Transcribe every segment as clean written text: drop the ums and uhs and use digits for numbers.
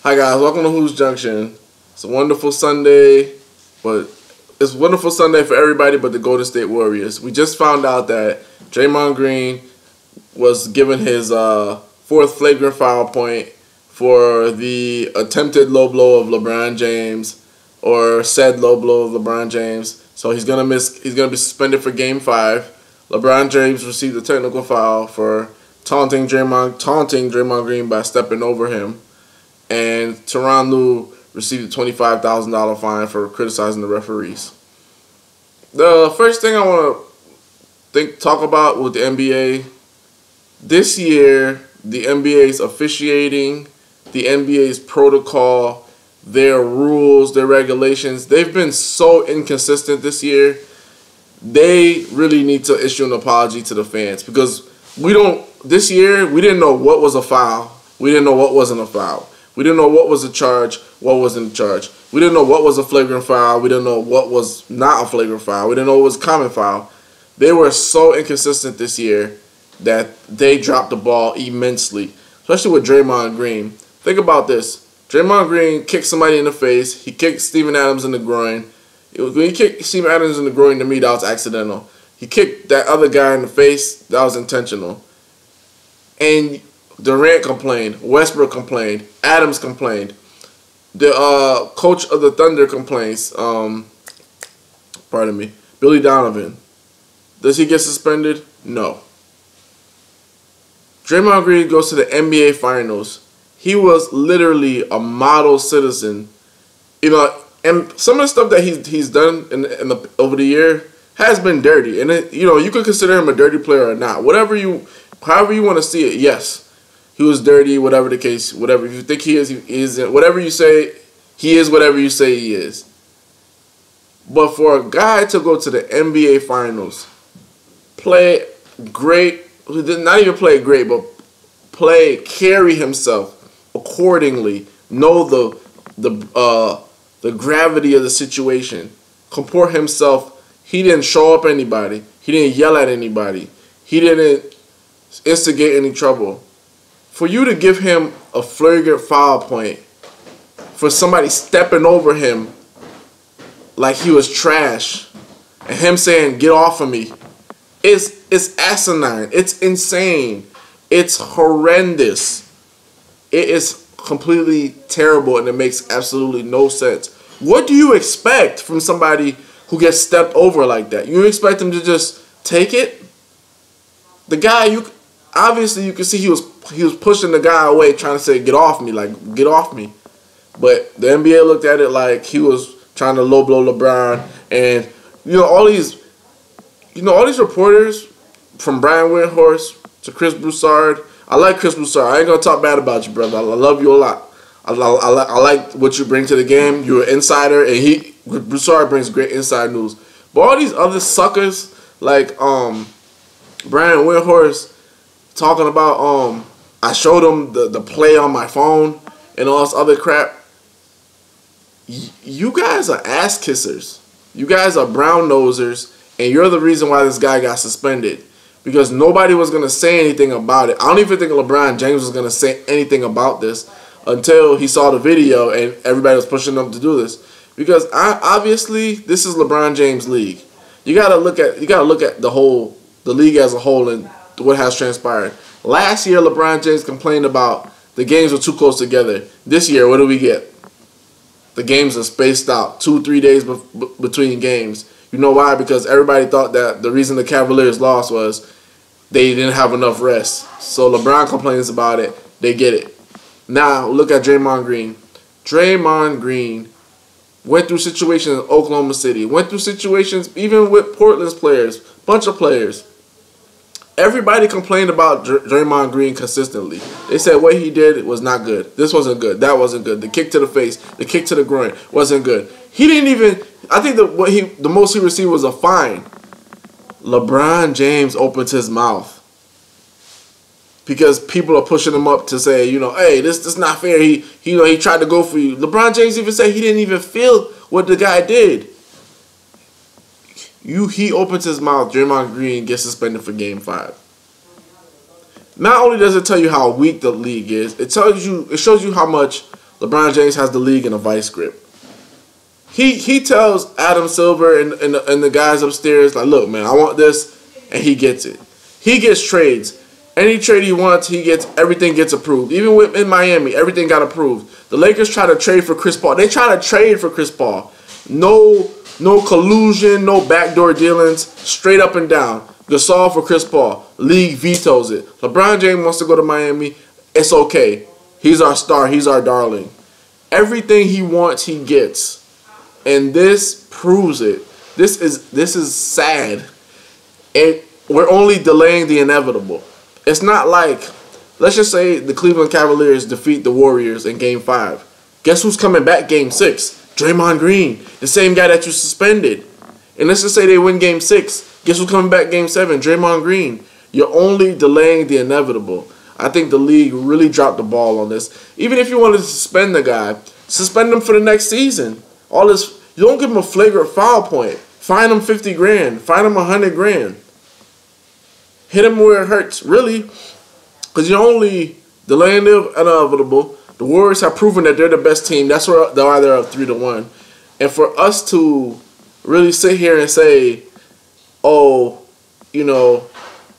Hi guys, welcome to Hoops Junction. It's a wonderful Sunday, but it's a wonderful Sunday for everybody but the Golden State Warriors. We just found out that Draymond Green was given his fourth flagrant foul point for the attempted low blow of LeBron James, or said low blow of LeBron James. So he's gonna be suspended for Game 5. LeBron James received a technical foul for taunting Draymond Green by stepping over him. And Tyronn Lue received a $25,000 fine for criticizing the referees. The first thing I want to talk about with the NBA, this year, the NBA's officiating, the NBA's protocol, their rules, their regulations, they've been so inconsistent this year. They really need to issue an apology to the fans, because this year, we didn't know what was a foul. We didn't know what wasn't a foul. We didn't know what was a charge, what wasn't a charge. We didn't know what was a flagrant foul. We didn't know what was not a flagrant foul. We didn't know what was a common foul. They were so inconsistent this year that they dropped the ball immensely, especially with Draymond Green. Think about this. Draymond Green kicked somebody in the face. He kicked Steven Adams in the groin. When he kicked Steven Adams in the groin, to me, that was accidental. He kicked that other guy in the face. That was intentional. And Durant complained, Westbrook complained, Adams complained, the coach of the Thunder complains, Billy Donovan. Does he get suspended? No. Draymond Green goes to the NBA Finals. He was literally a model citizen. You know, and some of the stuff that he's done over the year has been dirty. And, you could consider him a dirty player or not. However you want to see it, yes. He was dirty, whatever the case, whatever. If you think he isn't. Whatever you say, he is whatever you say he is. But for a guy to go to the NBA Finals, play great, not even play great, but carry himself accordingly, know the gravity of the situation, comport himself. He didn't show up anybody. He didn't yell at anybody. He didn't instigate any trouble. For you to give him a flagrant foul point for somebody stepping over him like he was trash, and him saying, "Get off of me," it's asinine. It's insane. It's horrendous. It is completely terrible, and it makes absolutely no sense. What do you expect from somebody who gets stepped over like that? You expect him to just take it? The guy, obviously you can see he was pushing the guy away, trying to say, "Get off me," like, get off me. But the NBA looked at it like he was trying to low blow LeBron. And all these reporters, from Brian Windhorst to Chris Broussard. I like Chris Broussard. I ain't gonna talk bad about you, brother. I love you a lot. I like what you bring to the game. You're an insider, and Broussard brings great inside news. But all these other suckers like Brian Windhorst talking about I showed him the play on my phone and all this other crap. You guys are ass kissers. You guys are brown nosers, and you're the reason why this guy got suspended. Because nobody was going to say anything about it. I don't even think LeBron James was going to say anything about this until he saw the video and everybody was pushing him to do this. Because obviously this is LeBron James' league. You gotta look at the league as a whole and what has transpired. Last year, LeBron James complained about the games were too close together. This year, what do we get? The games are spaced out 2-3 days between games. You know why? Because everybody thought that the reason the Cavaliers lost was they didn't have enough rest. So LeBron complains about it. They get it. Now, look at Draymond Green. Draymond Green went through situations in Oklahoma City. Went through situations even with Portland's players. Bunch of players. Everybody complained about Draymond Green consistently. They said what he did was not good. This wasn't good. That wasn't good. The kick to the face, the kick to the groin wasn't good. He didn't even. I think the most he received was a fine. LeBron James opened his mouth because people are pushing him up to say, hey, this is not fair. He tried to go for you. LeBron James even said he didn't even feel what the guy did. He opens his mouth, Draymond Green gets suspended for Game 5. Not only does it tell you how weak the league is, it shows you how much LeBron James has the league in a vice grip. He tells Adam Silver and the guys upstairs, like, look, man, I want this, and he gets it. He gets trades. Any trade he wants, he gets. Everything gets approved. Even in Miami, everything got approved. The Lakers try to trade for Chris Paul. They try to trade for Chris Paul. No collusion, no backdoor dealings. Straight up and down. Gasol for Chris Paul. League vetoes it. LeBron James wants to go to Miami. It's okay. He's our star. He's our darling. Everything he wants, he gets. And this proves it. This is sad. And we're only delaying the inevitable. It's not like, let's just say the Cleveland Cavaliers defeat the Warriors in Game 5. Guess who's coming back Game 6? Draymond Green, the same guy that you suspended. And let's just say they win Game 6. Guess who's coming back Game 7? Draymond Green. You're only delaying the inevitable. I think the league really dropped the ball on this. Even if you wanted to suspend the guy, suspend him for the next season. All this, you don't give him a flagrant foul point. Fine him 50 grand. Fine him 100 grand. Hit him where it hurts, really. Because you're only delaying the inevitable. The Warriors have proven that they're the best team. That's why they're up 3-1. And for us to really sit here and say, oh, you know,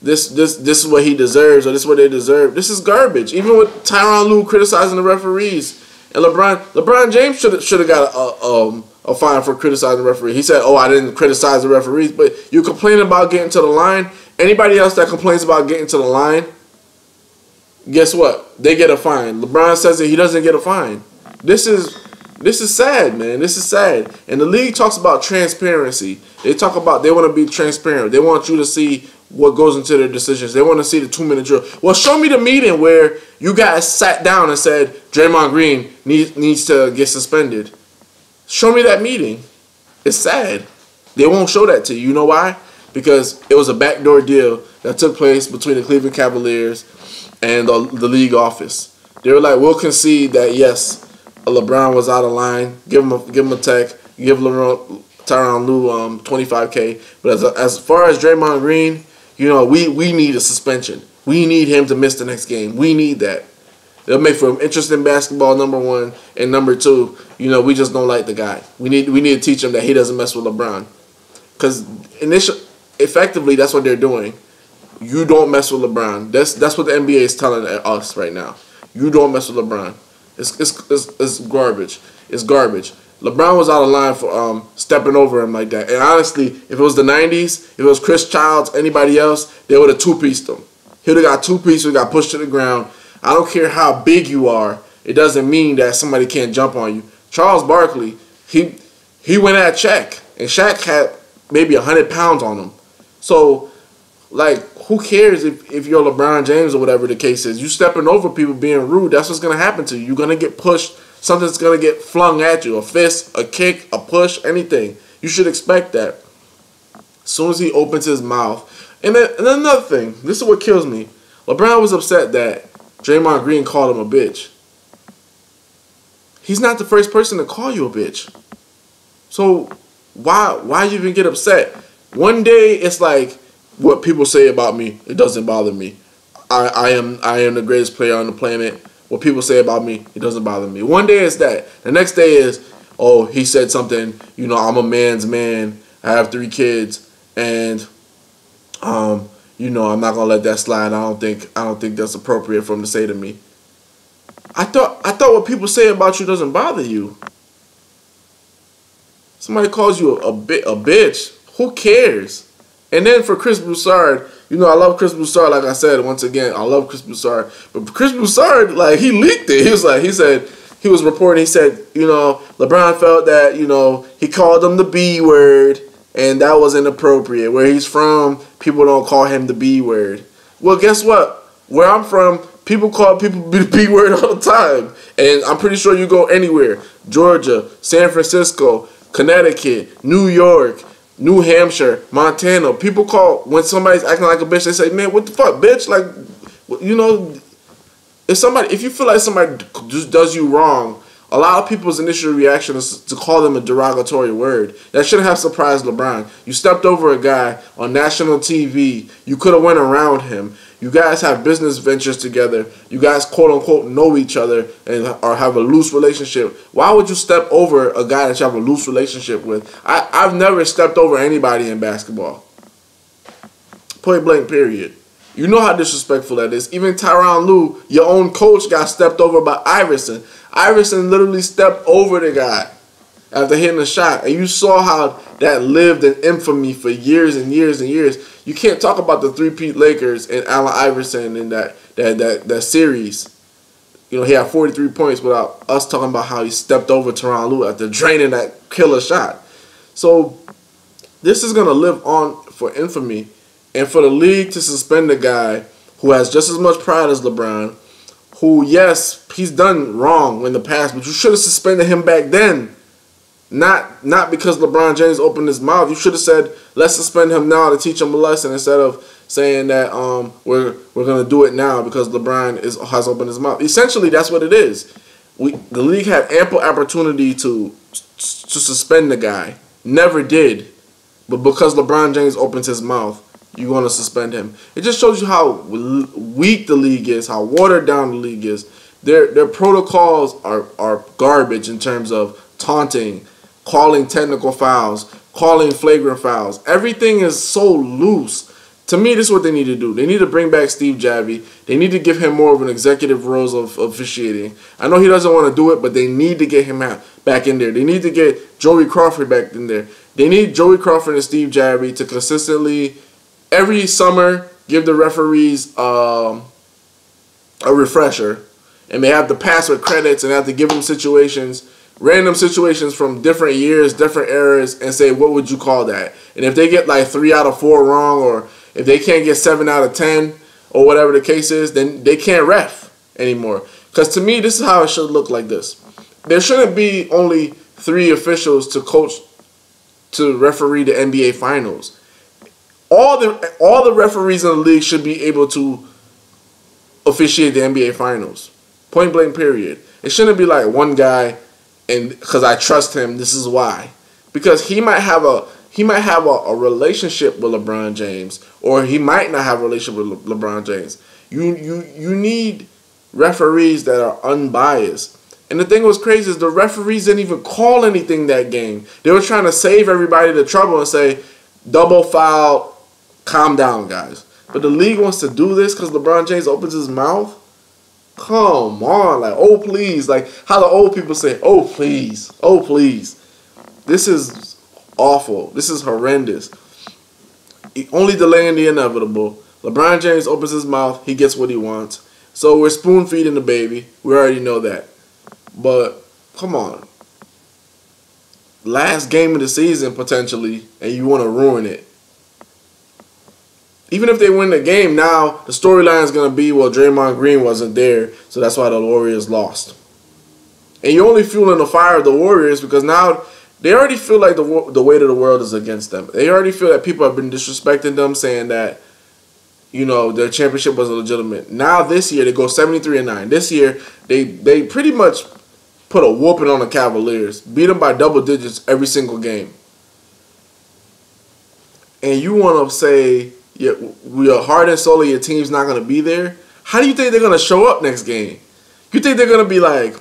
this is what he deserves or this is what they deserve. This is garbage. Even with Tyronn Lue criticizing the referees. And LeBron James should have got a fine for criticizing the referee. He said, oh, I didn't criticize the referees. But you complain about getting to the line. Anybody else that complains about getting to the line, guess what? They get a fine. LeBron says that he doesn't get a fine. This is sad, man. This is sad. And the league talks about transparency. They talk about they want to be transparent. They want you to see what goes into their decisions. They want to see the 2-minute drill. Well, show me the meeting where you guys sat down and said Draymond Green needs to get suspended. Show me that meeting. It's sad. They won't show that to you. You know why? Because it was a backdoor deal that took place between the Cleveland Cavaliers and the league office. They were like, we'll concede that, yes, LeBron was out of line. Give him a tech. Give Tyronn Lue $25K. But as far as Draymond Green, you know, we need a suspension. We need him to miss the next game. We need that. It'll make for interesting basketball, number one. And number two, you know, we just don't like the guy. We need to teach him that he doesn't mess with LeBron. Because effectively, that's what they're doing. You don't mess with LeBron. That's what the NBA is telling us right now. You don't mess with LeBron. It's garbage. It's garbage. LeBron was out of line for stepping over him like that. And honestly, if it was the 90s, if it was Chris Childs, anybody else, they would have two-pieced him. He would have got two-pieced, got pushed to the ground. I don't care how big you are. It doesn't mean that somebody can't jump on you. Charles Barkley, he went at Shaq. And Shaq had maybe 100 pounds on him. So, like, who cares if you're LeBron James or whatever the case is? You stepping over people being rude, that's what's going to happen to you. You're going to get pushed. Something's going to get flung at you. A fist, a kick, a push, anything. You should expect that. As soon as he opens his mouth. And then another thing. This is what kills me. LeBron was upset that Draymond Green called him a bitch. He's not the first person to call you a bitch. So why you even get upset? One day it's like, what people say about me, it doesn't bother me. I am the greatest player on the planet. What people say about me, it doesn't bother me. One day it's that. The next day is, oh, he said something, you know, I'm a man's man. I have 3 kids, and you know, I'm not gonna let that slide. I don't think that's appropriate for him to say to me. I thought what people say about you doesn't bother you. Somebody calls you a bitch. Who cares? And then for Chris Broussard, you know, I love Chris Broussard. Like I said, once again, I love Chris Broussard. But Chris Broussard, like, he leaked it. He said, he was reporting, he said, you know, LeBron felt that, you know, he called him the B word, and that was inappropriate. Where he's from, people don't call him the B word. Well, guess what? Where I'm from, people call people the B word all the time. And I'm pretty sure you go anywhere. Georgia, San Francisco, Connecticut, New York, New Hampshire, Montana. People call, when somebody's acting like a bitch, they say, man, what the fuck, bitch? Like, you know, if you feel like somebody just does you wrong, a lot of people's initial reaction is to call them a derogatory word. That shouldn't have surprised LeBron. You stepped over a guy on national TV. You could have went around him. You guys have business ventures together. You guys, quote unquote, know each other and or have a loose relationship. Why would you step over a guy that you have a loose relationship with? I've never stepped over anybody in basketball. Point blank, period. You know how disrespectful that is. Even Tyronn Lue, your own coach, got stepped over by Iverson. Iverson literally stepped over the guy after hitting a shot. And you saw how that lived in infamy for years and years and years. You can't talk about the three-peat Lakers and Allen Iverson in that series. You know, he had 43 points without us talking about how he stepped over Tyronn Lue after draining that killer shot. So this is going to live on for infamy. And for the league to suspend a guy who has just as much pride as LeBron, who, yes, he's done wrong in the past, but you should have suspended him back then. Not because LeBron James opened his mouth. You should have said, let's suspend him now to teach him a lesson, instead of saying that we're going to do it now because LeBron has opened his mouth. Essentially, that's what it is. The league had ample opportunity to suspend the guy. Never did. But because LeBron James opens his mouth, you're going to suspend him. It just shows you how weak the league is, how watered down the league is. Their protocols are garbage in terms of taunting, calling technical fouls, calling flagrant fouls. Everything is so loose. To me, this is what they need to do. They need to bring back Steve Javie. They need to give him more of an executive role of officiating. I know he doesn't want to do it, but they need to get him back in there. They need to get Joey Crawford back in there. They need Joey Crawford and Steve Javie to consistently, every summer, give the referees a refresher. And they have to pass with credits and have to give them situations, random situations from different years, different eras, and say, what would you call that? And if they get like 3 out of 4 wrong, or if they can't get 7 out of 10, or whatever the case is, then they can't ref anymore. Because to me, this is how it should look like this. There shouldn't be only 3 officials to referee the NBA Finals. All the referees in the league should be able to officiate the NBA Finals. Point blank, period. It shouldn't be like one guy, and because I trust him, this is why. Because he might have a relationship with LeBron James, or he might not have a relationship with LeBron James. You need referees that are unbiased. And the thing was crazy is the referees didn't even call anything that game. They were trying to save everybody the trouble and say, double foul, calm down, guys. But the league wants to do this because LeBron James opens his mouth? Come on, like, oh, please. Like how the old people say, oh, please. Oh, please. This is awful. This is horrendous. Only delaying the inevitable. LeBron James opens his mouth. He gets what he wants. So we're spoon-feeding the baby. We already know that. But, come on. Last game of the season, potentially, and you want to ruin it. Even if they win the game, now the storyline is going to be, well, Draymond Green wasn't there, so that's why the Warriors lost. And you're only fueling the fire of the Warriors because now they already feel like the weight of the world is against them. They already feel that people have been disrespecting them, saying that, you know, their championship was illegitimate. Now this year, they go 73-9. This year, they pretty much put a whooping on the Cavaliers. Beat them by double digits every single game. And you want to say, yeah, we are heart and soul of your team's not going to be there? How do you think they're going to show up next game? You think they're going to be like,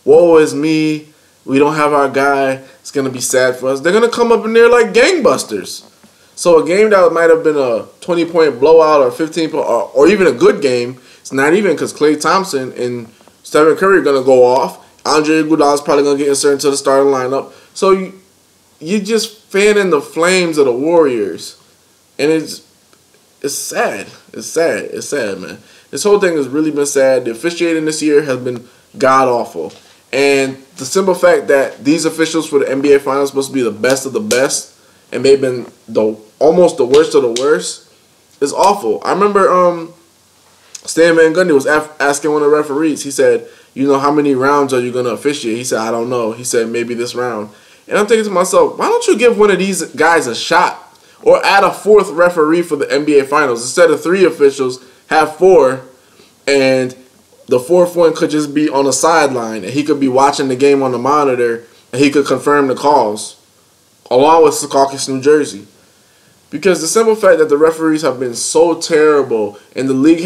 woe is me, we don't have our guy, it's going to be sad for us? They're going to come up in there like gangbusters. So a game that might have been a 20-point blowout or 15-point or even a good game, it's not even because Klay Thompson and Stephen Curry are going to go off. Andre Iguodala is probably going to get inserted into the starting lineup. So you just fanning the flames of the Warriors. And it's sad. It's sad. It's sad, man. This whole thing has really been sad. The officiating this year has been god-awful. And the simple fact that these officials for the NBA Finals are supposed to be the best of the best, and they've been almost the worst of the worst, is awful. I remember Stan Van Gundy was asking one of the referees. He said, you know, how many rounds are you going to officiate? He said, I don't know. He said, maybe this round. And I'm thinking to myself, why don't you give one of these guys a shot? Or add a 4th referee for the NBA Finals. Instead of 3 officials, have 4. And the 4th one could just be on the sideline. And he could be watching the game on the monitor. And he could confirm the calls. Along with Secaucus, New Jersey. Because the simple fact that the referees have been so terrible, and the league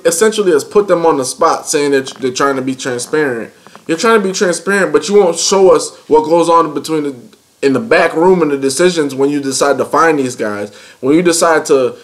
essentially has put them on the spot, saying that they're trying to be transparent. You're trying to be transparent, but you won't show us what goes on in the back room and the decisions when you decide to fine these guys. When you decide to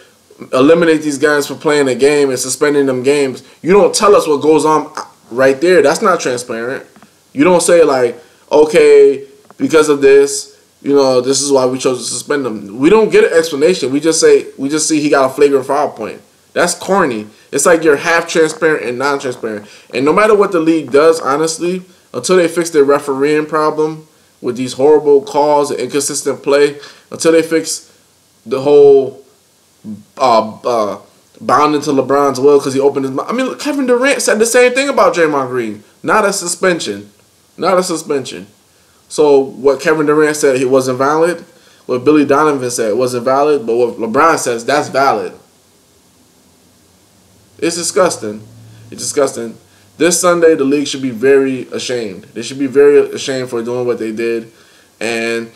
eliminate these guys for playing a game and suspending them games, you don't tell us what goes on right there. That's not transparent. You don't say like, okay, because of this, this is why we chose to suspend them. We don't get an explanation. We just see he got a flagrant foul point. That's corny. It's like you're half transparent and non-transparent. And no matter what the league does, honestly, until they fix their refereeing problem with these horrible calls and inconsistent play, until they fix the whole bound into LeBron's will because he opened his mouth. I mean, Kevin Durant said the same thing about Draymond Green. Not a suspension. Not a suspension. So what Kevin Durant said, it wasn't valid. What Billy Donovan said, it wasn't valid. But what LeBron says, that's valid. It's disgusting. It's disgusting. This Sunday, the league should be very ashamed. They should be very ashamed for doing what they did. And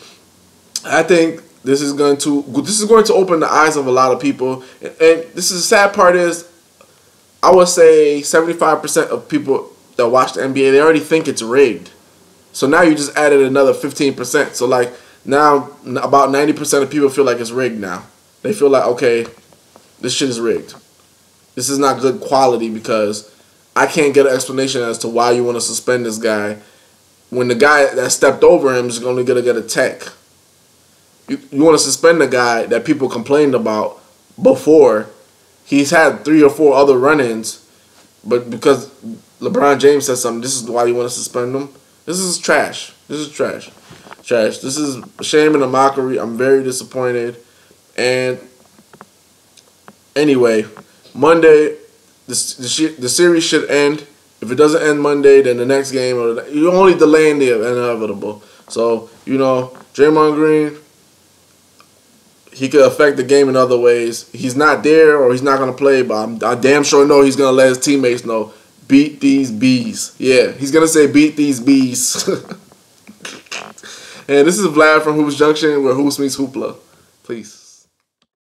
I think this is going to open the eyes of a lot of people. And this is the sad part is, I would say 75% of people that watch the NBA, they already think it's rigged. So now you just added another 15%. So like now about 90% of people feel like it's rigged now. They feel like, okay, this shit is rigged. This is not good quality because I can't get an explanation as to why you want to suspend this guy when the guy that stepped over him is only going to get a tech. You want to suspend the guy that people complained about before. He's had 3 or 4 other run-ins, but because LeBron James said something, this is why you want to suspend him? This is trash. This is trash. Trash. This is a shame and a mockery. I'm very disappointed. And anyway, Monday, the series should end. If it doesn't end Monday, then the next game, you're only delaying the inevitable. So, Draymond Green, he could affect the game in other ways. He's not there or he's not going to play, but I damn sure know he's going to let his teammates know, beat these bees. Yeah, he's going to say, beat these bees. And this is Vlad from Hoops Junction, where Hoops meets Hoopla. Peace.